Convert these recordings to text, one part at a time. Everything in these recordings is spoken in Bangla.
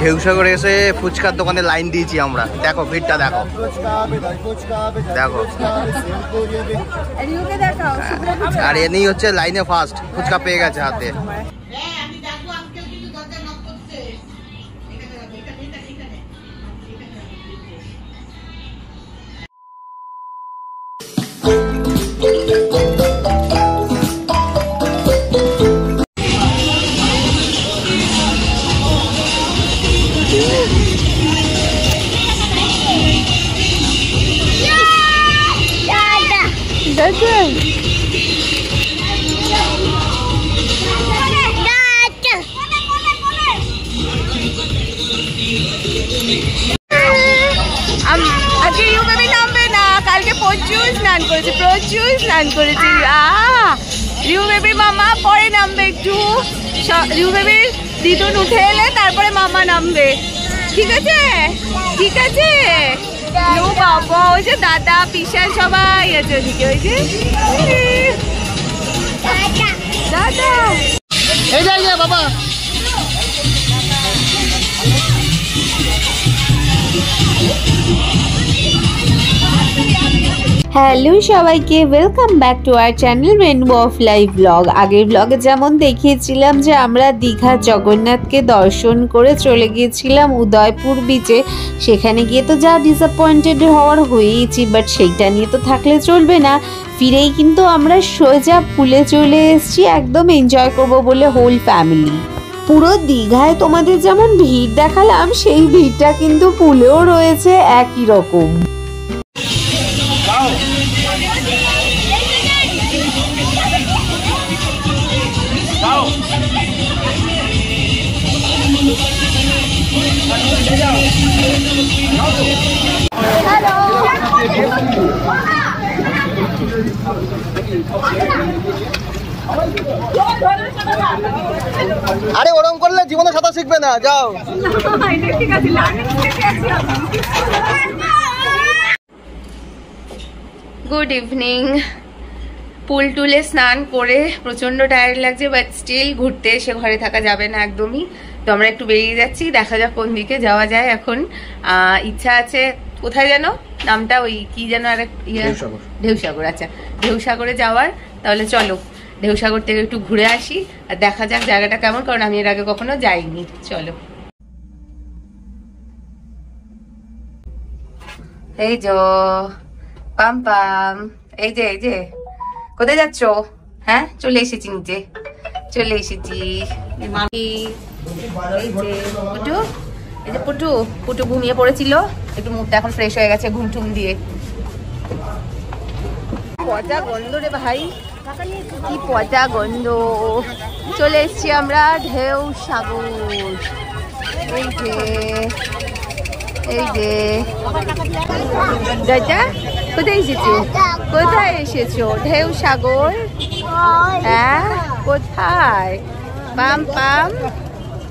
ঢেউসাগরে এসে ফুচকার দোকানে লাইন দিয়েছি আমরা। দেখো ভিড়টা দেখো, দেখো। আর এনেই হচ্ছে লাইনে ফার্স্ট, ফুচকা পেয়ে গেছে হাতে। আজকে ইউ বেবি নামবে না, কালকে প্রচুর স্নান করেছে, প্রচুর স্নান করেছে। রিউ বেবির মামা পরে নামবে, একটু রিউ বেবির দিদুন উঠে এলে তারপরে মামা নামবে। ঠিক আছে, ঠিক আছে। ও বাবা, ওই যে দাদা পিসা সবাই আছে ওদিকে, ওই যে দাদা। এই যাই বাবা। হ্যালো সবাইকে, welcome back to our channel rainbow of life blog. আগের ব্লগে যেমন দেখিয়েছিলাম যে আমরা দীঘা জগন্নাথকে দর্শন করে চলে গিয়েছিলাম উদয়পুর বিচে। সেখানে গিয়ে তো যা ডিসঅ্যাপয়েন্টেড হওয়ার হয়েইছি, বাট সেইটা নিয়ে তো থাকলে চলবে না। ফিরেই কিন্তু আমরা সোজা পুলে চলে এসেছি, একদম এনজয় করব বলে হোল ফ্যামিলি। পুরো দীঘায় তোমাদের যেমন ভিড় দেখালাম, সেই ভিড়টা কিন্তু পুলেও রয়েছে একই রকম। আরে ওরকম করলে জীবনে সাঁতার শিখবে না, যাও। Good evening. পুল টুলে স্নান করে প্রচন্ড টায়ার্ড লাগছে, বাট স্টিল ঘুরতে এসে ঘরে থাকা যাবে না একদমই। তো আমরা একটু বেরিয়ে যাচ্ছি, দেখা যাক কোন দিকে যাওয়া যায়। এখন ইচ্ছা আছে, কোথায় যেন নামটা, ওই কি যেন আর ঢেউসাগর। আচ্ছা, ঢেউসাগরে যাওয়ার। তাহলে চলো ঢেউসাগর থেকে একটু ঘুরে আসি আর দেখা যাক জায়গাটা কেমন, কারণ আমি এর আগে কখনো যাইনি। চলো। এই যে পাম পাম, এই যে এই যে, কোথায় যাচ্ছ? হ্যাঁ, চলে এসেছি নিচে, চলে এসেছি। পুটু, এই যে পুটু, পুটু ঘুমিয়ে পড়েছিল, একটু মুখটা এখন ফ্রেশ হয়ে গেছে ঘুম টুম দিয়ে। পচা গন্ধ রে ভাই, কি পচা গন্ধ। চলে এসছি আমরা ঢেউসাগর। এই যে এই যে দাদা, কোথায় এসেছো? কোথায় এসেছো? ঢেউসাগর। হ্যাঁ, কোথায়? পাম পাম,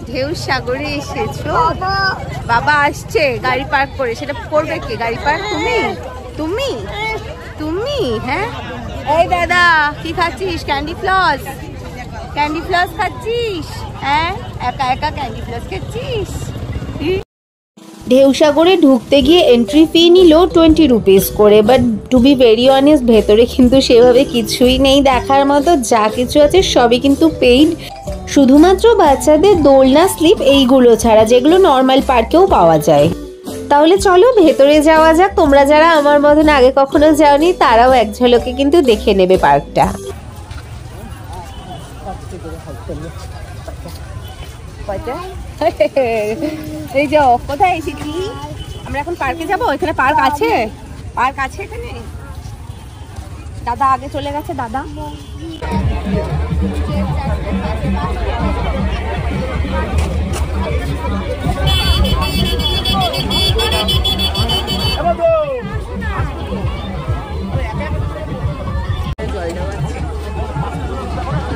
ঢেউসাগরে এসেছো? বাবা আসছে গাড়ি পার্ক করে। সেটা করবে কে গাড়ি পার্ক? তুমি তুমি তুমি হ্যাঁ। এই দাদা, কি খাচ্ছিস? ক্যান্ডি ফ্লস, ক্যান্ডি ফ্লস খাচ্ছিস? হ্যাঁ, একা একা ক্যান্ডি ফ্লস খাচ্ছিস? ঢেউসাগরে ঢুকতে গিয়ে এন্ট্রি ফি নিল 20 রুপিস করে, but to be very honest ভেতরে কিন্তু সেভাবে কিছুই নেই দেখার মতো। যা কিছু আছে সবই কিন্তু পেইড, শুধুমাত্র বাচ্চাদের দোলনা, স্লিপ এইগুলো ছাড়া, যেগুলো নর্মাল পার্কেও পাওয়া যায়। তাহলে চলো ভেতরে যাওয়া যাক। তোমরা যারা আমার মতন আগে কখনো যাওনি, তারাও এক ঝলকে কিন্তু দেখে নেবে পার্কটা। এই যে কোথায় এসেছি আমরা, এখন পার্কে যাবো। এখানে পার্ক আছে, পার্ক আছে এখানে। দাদা আগে চলে গেছে, দাদা।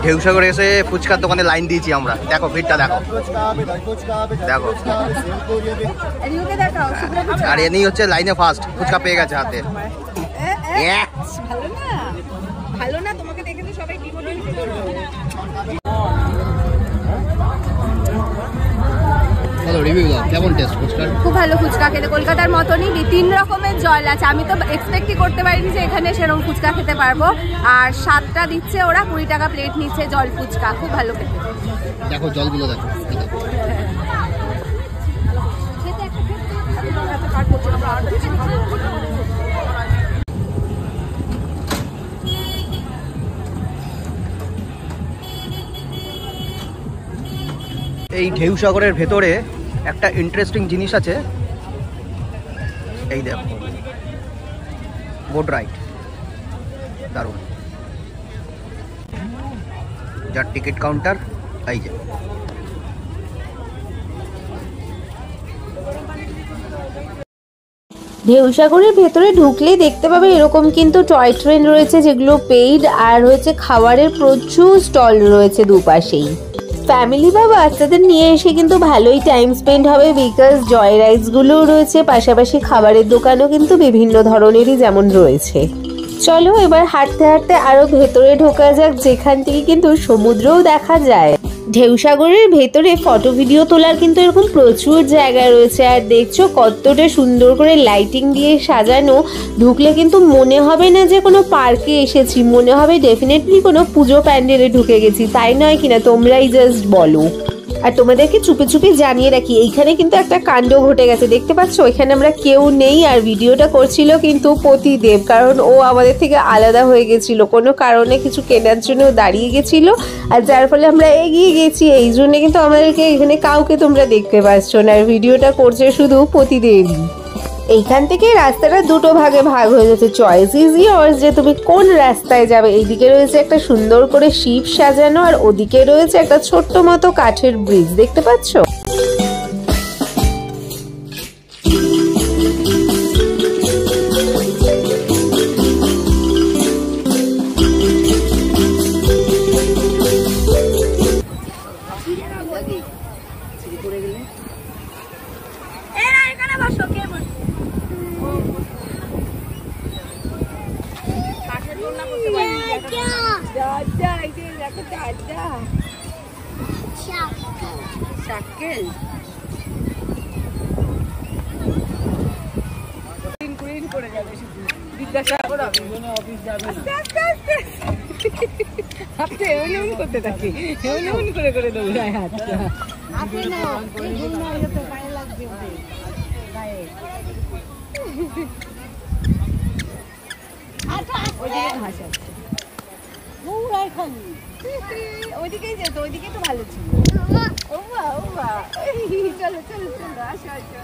ঢেউসাগরে এসে ফুচকার দোকানে লাইন দিয়েছি আমরা। দেখো ভিড়টা দেখো, দেখো। আর এনেই হচ্ছে লাইনে ফার্স্ট, ফুচকা পেয়ে গেছে হাতে। ভালো না, ভালো না, তোমাকে দেখে তো সবাই ডিমোটিভেট করবে। বলো রিভিউ দাও, কেমন টেস্ট ফুচকার? খুব ভালো ফুচকা খেতে, কলকাতার মতনই 3 রকমের জল আছে। আমি তো এক্সপেক্টই করতে পারিনি যে এখানে সেরকম ফুচকা খেতে পারবো। আর 7টা দিচ্ছে ওরা, 20 টাকা প্লেট নিচ্ছে জল ফুচকা, খুব ভালো খেতে। দেখো জলগুলো দেখো। এই ঢেউ সাগরের ভেতরে একটা ইন্টারেস্টিং জিনিস আছে, এই দেখো বোট রাইড, দারুণ। যার টিকিট কাউন্টার এই যে। ঢেউসাগরের ভেতরে ঢুকলেই দেখতে পাবে এরকম কিন্তু টয় ট্রেন রয়েছে যেগুলো পেইড, আর হচ্ছে খাবারের প্রচুর স্টল রয়েছে দুপাশেই। ফ্যামিলি বা বাচ্চাদের নিয়ে এসে কিন্তু ভালোই টাইম স্পেন্ড হবে, বিকজ জয় রাইডসগুলোও রয়েছে, পাশাপাশি খাবারের দোকানও কিন্তু বিভিন্ন ধরনেরই যেমন রয়েছে। চলো এবার হাঁটতে হাঁটতে আরো ভেতরে ঢোকা যাক, যেখান থেকে কিন্তু সমুদ্রও দেখা যায়। ঢেউসাগরের ভেতরে ফটো ভিডিও তোলার কিন্তু এরকম প্রচুর জায়গা রয়েছে, আর দেখছো কতটা সুন্দর করে লাইটিং দিয়ে সাজানো। ঢুকলে কিন্তু মনে হবে না যে কোনো পার্কে এসেছি, মনে হবে ডেফিনেটলি কোনো পুজো প্যান্ডেলে ঢুকে গেছি, তাই নয় কিনা তোমরাই জাস্ট বলো। আর তোমাদেরকে চুপি চুপি জানিয়ে রাখি, এইখানে কিন্তু একটা কাণ্ড ঘটে গেছে, দেখতে পাচ্ছ এখানে আমরা কেউ নেই, আর ভিডিওটা করছিল কিন্তু পতিদেব, কারণ ও আমাদের থেকে আলাদা হয়ে গেছিল, কোনো কারণে কিছু কেনার জন্য দাঁড়িয়ে গেছিল, আর যার ফলে আমরা এগিয়ে গেছি, এই জন্য কিন্তু আমাদেরকে এখানে কাউকে তোমরা দেখতে পাচ্ছ না, আর ভিডিওটা করছে শুধু পতিদেবই। এইখান থেকে রাস্তাটা দুটো ভাগে ভাগ হয়ে যাচ্ছে, চয়েস ইজ ইয়ার্স যে তুমি কোন রাস্তায় যাবে। এইদিকে রয়েছে একটা সুন্দর করে শিপ সাজানো, আর ওদিকে রয়েছে একটা ছোট্ট মতো কাঠের ব্রিজ, দেখতে পাচ্ছ। করতে থাকি এমন করে করে দৌড়ায় হাত ওইদিকেই যেত, ওইদিকে তো ভালো ছিল। চলো চলো চলো, আসো আসো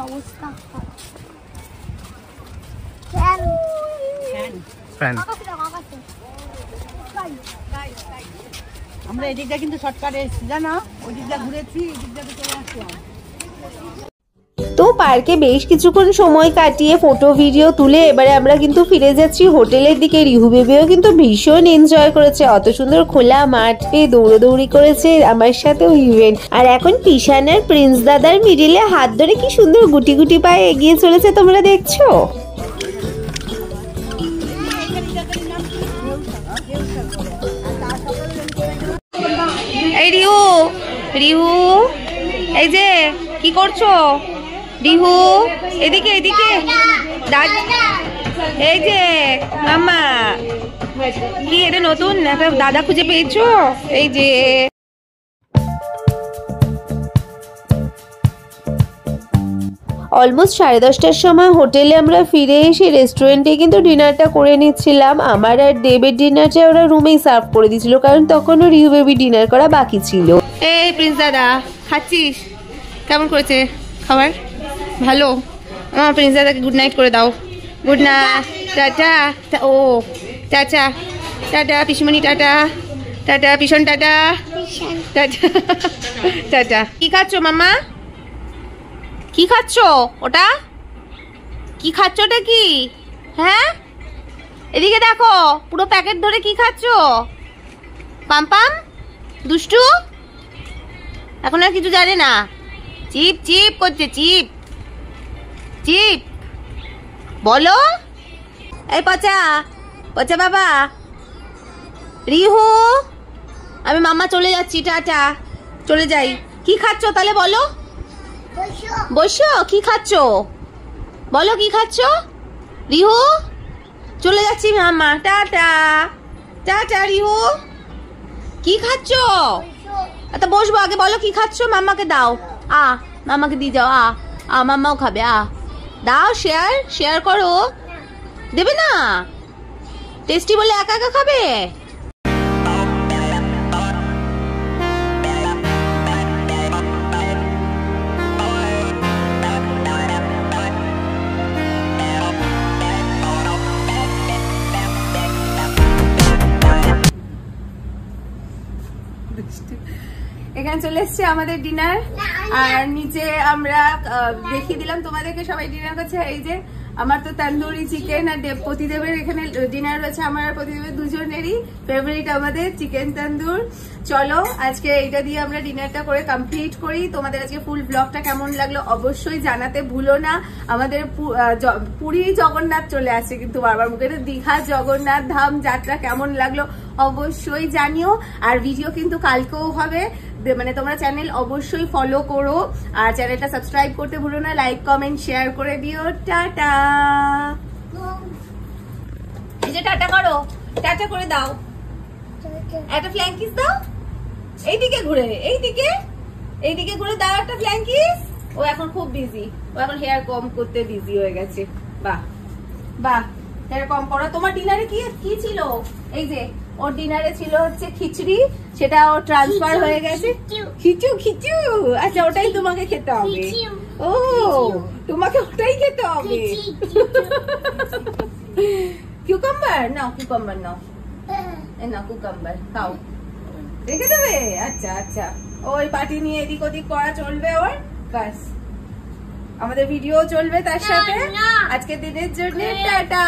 অবস্থা। আমরা এদিকটা কিন্তু শর্টকাটে এসেছি জানো, ওই দিকটা ঘুরেছি, এই দিকটাতে চলে আসলাম। তো পার্কে বেশ কিছুক্ষণ সময় কাটিয়ে ফটো ভিডিও তুলে এবারে আমরা কিন্তু ফিরে যাচ্ছি হোটেলের দিকে। রিহু বেবিও কিন্তু ভীষণ এনজয় করেছে, অত সুন্দর খোলা মাঠ পেয়ে দৌড়াদৌড়ি করেছে, আমার সাথেও ইভেন্ট। আর এখন পিশান আর প্রিন্স দাদার মিডিলে হাত ধরে কি সুন্দর গুটি গুটি পায়ে এগিয়ে চলেছে, তোমরা দেখছো। এই রিহু, রিহু এই যে কি করছো? রিহু এদিকে এদিকে, এই যে মাম্মা, কি এটা নতুন একটা দাদা খুঁজে পেয়েছো? এই যে অলমোস্ট 10:30টার সময় হোটেলে আমরা ফিরে এসে রেস্টুরেন্টে কিন্তু ডিনারটা করে নিচ্ছিলাম। আমার আর দেবের ডিনারটা ওরা রুমেই সার্ভ করে দিয়েছিল, কারণ তখনও রিহু বেবি ডিনার করা বাকি ছিল। এই প্রিন্স দাদা খাচ্ছিস? কেমন করেছে খাবার? ভালো? আমার প্রিন্স দাদাকে গুড নাইট করে দাও। Good night, tata. ও টাটা টাটা পিসিমণি, টাটা টাটা পিছন, টাটা টাটা টাটা। কি খাচ্ছ মাম্মা? কি খাচ্ছ ওটা? কি খাচ্ছ ওটা কি? হ্যাঁ এদিকে দেখো, পুরো প্যাকেট ধরে কি খাচ্ছ? পাম পাম দুষ্টু এখন আর কিছু জানে না, চিপ চিপ করছে, চিপ চিপ। বলো এই পচা পচা বাবা, রিহু আমি মাম্মা চলে যাচ্ছি, টাটা চলে যাই। কি খাচ্ছ তাহলে বলো? বসো। কি খাচ্ছ বলো, কি খাচ্ছ? রিহু চলে যাচ্ছি মাম্মা, টাটা টাটা। রিহু কি খাচ্ছ? আচ্ছা বসবো, আগে বলো কি খাচ্ছ, মাম্মাকে দাও। মাম্মাকে দিয়ে যাও। মাম্মাও খাবে। দাও, শেয়ার করো। দেবে না? টেস্টি বলে একা একা খাবে? এখানে চলে এসছে আমাদের ডিনার, আর নিচে আমরা দেখিয়ে দিলাম তোমাদেরকে সবাই ডিনার করছে। এই যে আমার তো তন্দুরি চিকেন, আর প্রতিদেবের এখানে ডিনার রয়েছে, আমার আর প্রতিদেবের দুজনেরই ফেভারিট আমাদের চিকেন তন্দুর। চলো আজকে এইটা দিয়ে আমরা ডিনারটা করে কমপ্লিট করি। তোমাদের আজকে ফুল ব্লগটা কেমন লাগলো অবশ্যই জানাতে ভুলো না। আমাদের পুরী জগন্নাথ চলে আসছে কিন্তু বারবার মুখে, দীঘা জগন্নাথ ধাম যাত্রা কেমন লাগলো অবশ্যই জানিও। আর ভিডিও কিন্তু কালকেও হবে, মানে তোমরা চ্যানেল অবশ্যই ফলো করো, আর চ্যানেলটা সাবস্ক্রাইব করতে ভুলো না, লাইক কমেন্ট শেয়ার করে দিও। টাটা। এই যে টাটা করো, টাটা করে দাও, একটা ফ্ল্যাং কিস দাও। এইদিকে ঘুরে, এইদিকে ঘুরে দাও একটা ফ্ল্যাং কিস। ও এখন খুব বিজি, ও এখন হেয়ার কম করতে বিজি হয়ে গেছে। বাহ বাহ, হেয়ার কম করো। তোমার ডিনারে কি ছিল? এই যে ওর ডিনারে ছিল হচ্ছে খিচুড়ি, সেটা ওর ট্রান্সফার হয়ে গেছে। খিচু, আচ্ছা ওটাই তোমাকে খেতে হবে। ও তোমাকে ওটাই খেতে হবে। কিউকাম্বার নাও, কিউকাম্বার নাও, না কুকাম্বার খাও, রেখে দেবে? আচ্ছা আচ্ছা, ওই পাটি নিয়ে এদিক ওদিক করা চলবে ওর, বাস। আমাদের ভিডিও চলবে তার সাথে। আজকে দিনের জন্য টাটা।